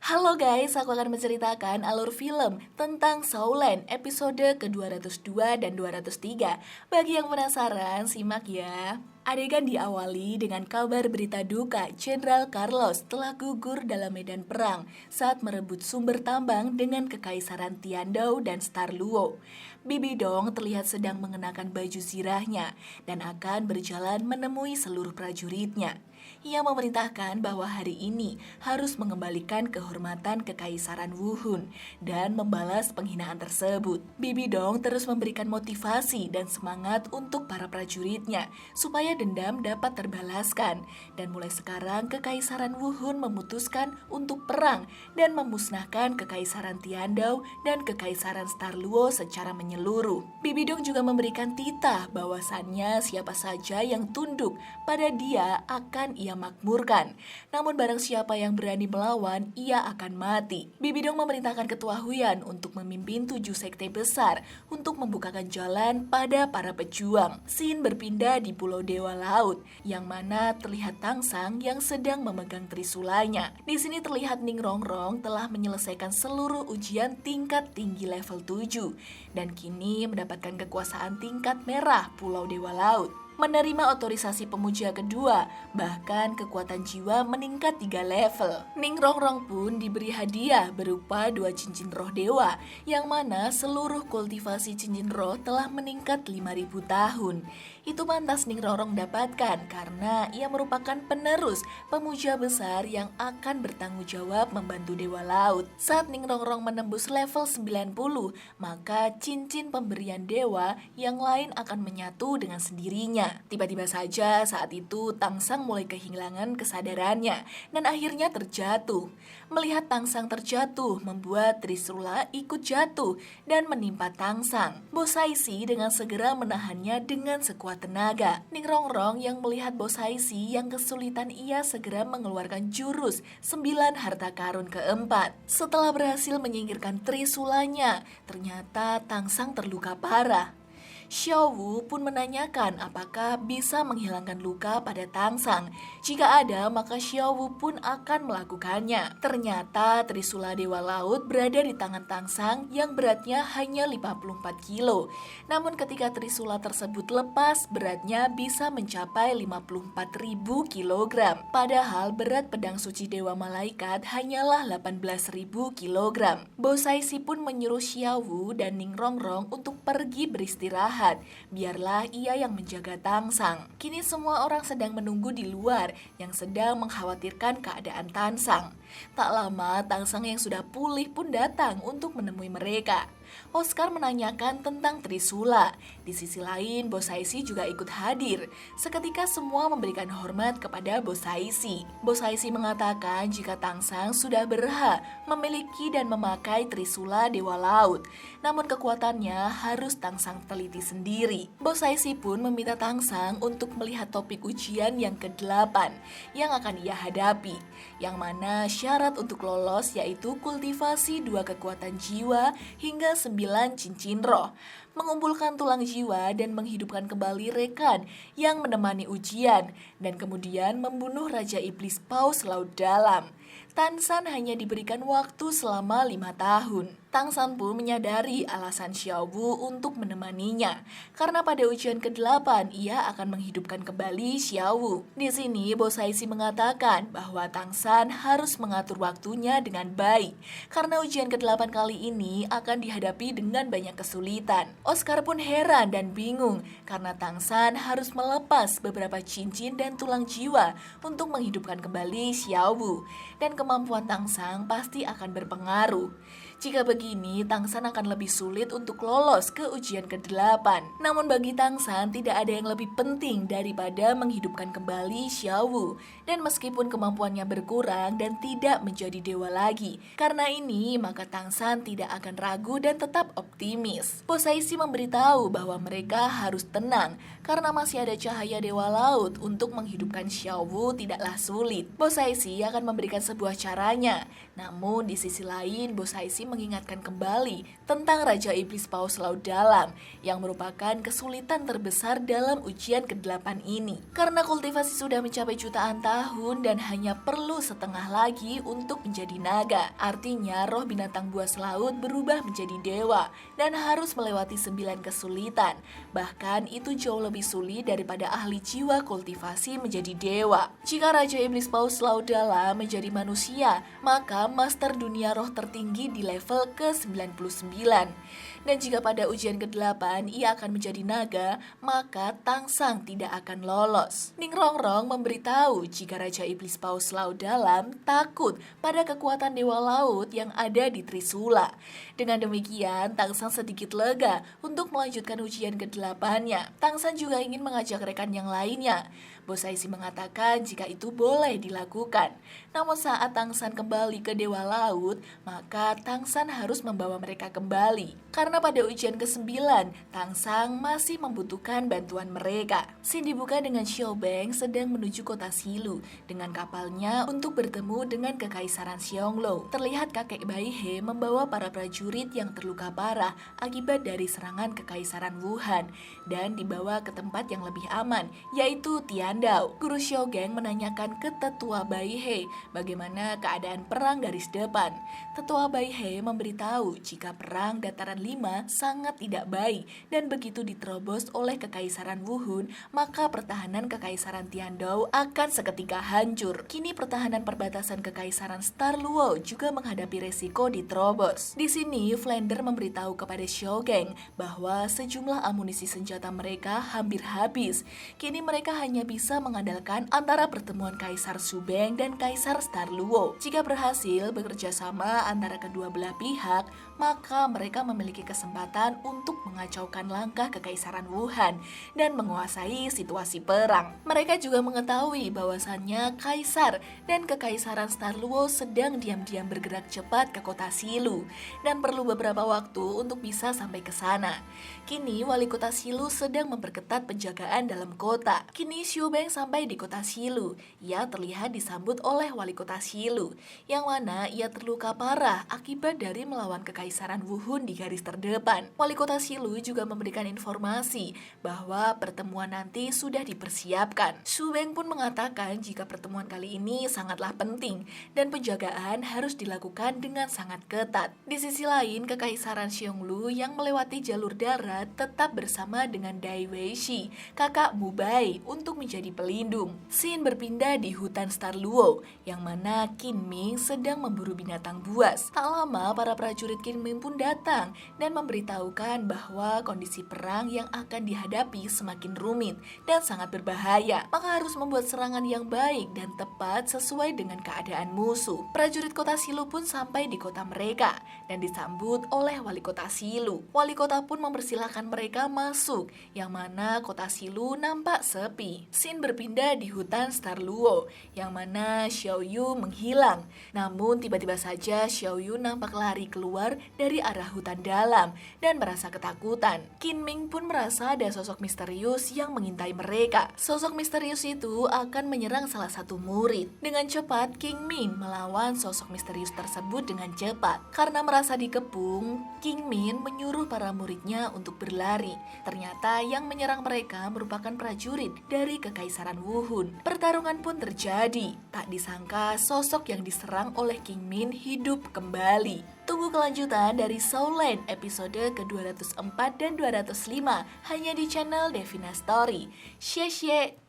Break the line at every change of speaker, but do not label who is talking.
Halo guys, aku akan menceritakan alur film tentang Saulen episode ke-202 dan 203. Bagi yang penasaran, simak ya. Adegan diawali dengan kabar berita duka Jenderal Carlos telah gugur dalam medan perang saat merebut sumber tambang dengan Kekaisaran Tiandou dan Starluo. Bibi Dong terlihat sedang mengenakan baju zirahnya dan akan berjalan menemui seluruh prajuritnya. Ia memerintahkan bahwa hari ini harus mengembalikan kehormatan Kekaisaran Wuhun dan membalas penghinaan tersebut. Bibi Dong terus memberikan motivasi dan semangat untuk para prajuritnya supaya dendam dapat terbalaskan. Dan mulai sekarang Kekaisaran Wuhun memutuskan untuk perang dan memusnahkan Kekaisaran Tiandou dan Kekaisaran Starluo secara menyeluruh. Bibi Dong juga memberikan titah bahwasannya siapa saja yang tunduk pada dia akan ia makmurkan. Namun barang siapa yang berani melawan, ia akan mati. Bibi Dong memerintahkan Ketua Huyan untuk memimpin 7 sekte besar untuk membukakan jalan pada para pejuang. Scene berpindah di Pulau Dewa Laut, yang mana terlihat Tangsang yang sedang memegang trisulanya. Di sini terlihat Ning Rongrong telah menyelesaikan seluruh ujian tingkat tinggi level 7 dan kini mendapatkan kekuasaan tingkat merah Pulau Dewa Laut. Menerima otorisasi pemuja kedua, bahkan kekuatan jiwa meningkat 3 level. Ning Rongrong pun diberi hadiah berupa 2 cincin roh dewa, yang mana seluruh kultivasi cincin roh telah meningkat 5.000 tahun. Itu pantas Ning Rongrong dapatkan karena ia merupakan penerus pemuja besar yang akan bertanggung jawab membantu Dewa Laut. Saat Ning Rongrong menembus level 90, maka cincin pemberian dewa yang lain akan menyatu dengan sendirinya. Tiba-tiba saja saat itu Tangsang mulai kehilangan kesadarannya dan akhirnya terjatuh. Melihat Tangsang terjatuh membuat Trisula ikut jatuh dan menimpa Tangsang. Bosaisi dengan segera menahannya dengan sekuat tenaga. Ning Rongrong yang melihat Bosaisi yang kesulitan, ia segera mengeluarkan jurus 9 harta karun keempat. Setelah berhasil menyingkirkan Trisulanya, ternyata Tangsang terluka parah. Xiao Wu pun menanyakan apakah bisa menghilangkan luka pada Tangsang. Jika ada, maka Xiao Wu pun akan melakukannya. Ternyata Trisula Dewa Laut berada di tangan Tangsang yang beratnya hanya 54 kilo. Namun ketika Trisula tersebut lepas, beratnya bisa mencapai 54.000 kilogram. Padahal berat pedang suci Dewa Malaikat hanyalah 18.000 kilogram. Bosaisi pun menyuruh Xiao Wu dan Ning Rongrong untuk pergi beristirahat. Biarlah ia yang menjaga Tangsang. Kini semua orang sedang menunggu di luar yang sedang mengkhawatirkan keadaan Tangsang. Tak lama Tangsang yang sudah pulih pun datang untuk menemui mereka. Oscar menanyakan tentang Trisula. Di sisi lain, Bosaisi juga ikut hadir. Seketika semua memberikan hormat kepada Bosaisi. Bosaisi mengatakan jika Tangsang sudah berhak memiliki dan memakai Trisula Dewa Laut. Namun kekuatannya harus Tangsang teliti sendiri. Bosaisi pun meminta Tangsang untuk melihat topik ujian yang ke-8 yang akan ia hadapi. Yang mana syarat untuk lolos yaitu kultivasi 2 kekuatan jiwa hingga 9 cincin roh, mengumpulkan tulang jiwa dan menghidupkan kembali rekan yang menemani ujian, dan kemudian membunuh Raja Iblis Paus Laut Dalam. Tansan hanya diberikan waktu selama 5 tahun. Tangsang pun menyadari alasan Xiao Wu untuk menemaninya, karena pada ujian ke-8 ia akan menghidupkan kembali Xiao Wu. Di sini Bosaisi mengatakan bahwa Tangsang harus mengatur waktunya dengan baik, karena ujian ke-8 kali ini akan dihadapi dengan banyak kesulitan. Oscar pun heran dan bingung karena Tangsang harus melepas beberapa cincin dan tulang jiwa untuk menghidupkan kembali Xiao Wu, dan kemampuan Tangsang pasti akan berpengaruh. Jika begini, Tangsang akan lebih sulit untuk lolos ke ujian ke-8. Namun bagi Tangsang tidak ada yang lebih penting daripada menghidupkan kembali Xiao Wu. Dan meskipun kemampuannya berkurang dan tidak menjadi dewa lagi, karena ini maka Tangsang tidak akan ragu dan tetap optimis. Bosaisi memberitahu bahwa mereka harus tenang karena masih ada cahaya Dewa Laut. Untuk menghidupkan Xiao Wu tidaklah sulit. Bosaisi akan memberikan sebuah caranya. Namun di sisi lain, Bos Haisi mengingatkan kembali tentang Raja Iblis Paus Laut Dalam yang merupakan kesulitan terbesar dalam ujian ke-8 ini. Karena kultivasi sudah mencapai jutaan tahun dan hanya perlu setengah lagi untuk menjadi naga. Artinya roh binatang buas laut berubah menjadi dewa dan harus melewati 9 kesulitan. Bahkan itu jauh lebih sulit daripada ahli jiwa kultivasi menjadi dewa. Jika Raja Iblis Paus Laut Dalam menjadi manusia, maka master dunia roh tertinggi di level ke-99. Dan jika pada ujian ke-8 ia akan menjadi naga, maka Tangsang tidak akan lolos. Ning Rongrong memberitahu jika Raja Iblis Paus Laut Dalam takut pada kekuatan dewa laut yang ada di Trisula. Dengan demikian, Tangsang sedikit lega untuk melanjutkan ujian ke-8-nya. Tangsang juga ingin mengajak rekan yang lainnya. Bos Haisi mengatakan jika itu boleh dilakukan. Namun saat Tangsang kembali ke Dewa Laut, maka Tangsang harus membawa mereka kembali. Karena pada ujian ke-9, Tangsang masih membutuhkan bantuan mereka. Scene dibuka dengan Xiaobeng sedang menuju kota Silu dengan kapalnya untuk bertemu dengan Kekaisaran Xionglo. Terlihat kakek Bai He membawa para prajurit yang terluka parah akibat dari serangan Kekaisaran Wuhan dan dibawa ke tempat yang lebih aman, yaitu Tiandao. Guru Xiaogeng menanyakan ke Tetua Bai He bagaimana keadaan perang garis depan. Tetua Bai He memberitahu jika perang dataran 5 sangat tidak baik dan begitu diterobos oleh Kekaisaran Wuhan, maka pertahanan Kekaisaran Tiandao akan seketika hancur. Kini pertahanan perbatasan Kekaisaran Star Luo juga menghadapi resiko diterobos. Di sini Flander memberitahu kepada Xiaogeng bahwa sejumlah amunisi senjata mereka hampir habis. Kini mereka hanya bisa mengandalkan antara pertemuan Kaisar Subeng dan Kaisar Star Luo. Jika berhasil bekerja sama antara kedua belah pihak, maka mereka memiliki kesempatan untuk mengacaukan langkah Kekaisaran Wuhan dan menguasai situasi perang. Mereka juga mengetahui bahwasannya Kaisar dan Kekaisaran Star Luo sedang diam-diam bergerak cepat ke kota Silu dan perlu beberapa waktu untuk bisa sampai ke sana. Kini wali kota Silu sedang memperketat penjagaan dalam kota. Kini Xiaobeng sampai di kota Silu. Ia terlihat disambut oleh wali kota Silu, yang mana ia terluka parah akibat dari melawan Kekaisaran Wuhan di garis terdepan. Wali kota Silu juga memberikan informasi bahwa pertemuan nanti sudah dipersiapkan. Xiaobeng pun mengatakan jika pertemuan kali ini sangatlah penting dan penjagaan harus dilakukan dengan sangat ketat. Di sisi lain, Kekaisaran Xionglu yang melewati jalur darat tetap bersama dengan Dai Weishi, kakak Mubai, untuk menjadi pelindung. Scene berpindah di hutan Star Luo, yang mana Qin Ming sedang memburu binatang buas. Tak lama, para prajurit Qin Ming pun datang dan memberitahukan bahwa kondisi perang yang akan dihadapi semakin rumit dan sangat berbahaya. Maka harus membuat serangan yang baik dan tepat sesuai dengan keadaan musuh. Prajurit kota Silu pun sampai di kota mereka dan disambut oleh wali kota Silu. Wali kota pun mempersilahkan mereka masuk, yang mana kota Silu nampak sepi. Scene berpindah di hutan Star Luo, yang mana Xiao Yu menghilang. Namun tiba-tiba saja Xiao Yu nampak lari keluar dari arah hutan dalam dan merasa ketakutan. Qin Ming pun merasa ada sosok misterius yang mengintai mereka. Sosok misterius itu akan menyerang salah satu murid. Dengan cepat, Qin Ming melawan sosok misterius tersebut dengan cepat. Karena merasa dikepung, Qin Ming menyuruh para muridnya untuk berlari. Ternyata yang menyerang mereka merupakan prajurit dari Kekaisaran Wuhan. Pertarungan pun terjadi. Tak disangka sosok yang diserang oleh Qin Ming hidup kembali. Tunggu kelanjutan dari Soul Land episode ke-204 dan 205 hanya di channel Devina Story. Xie xie.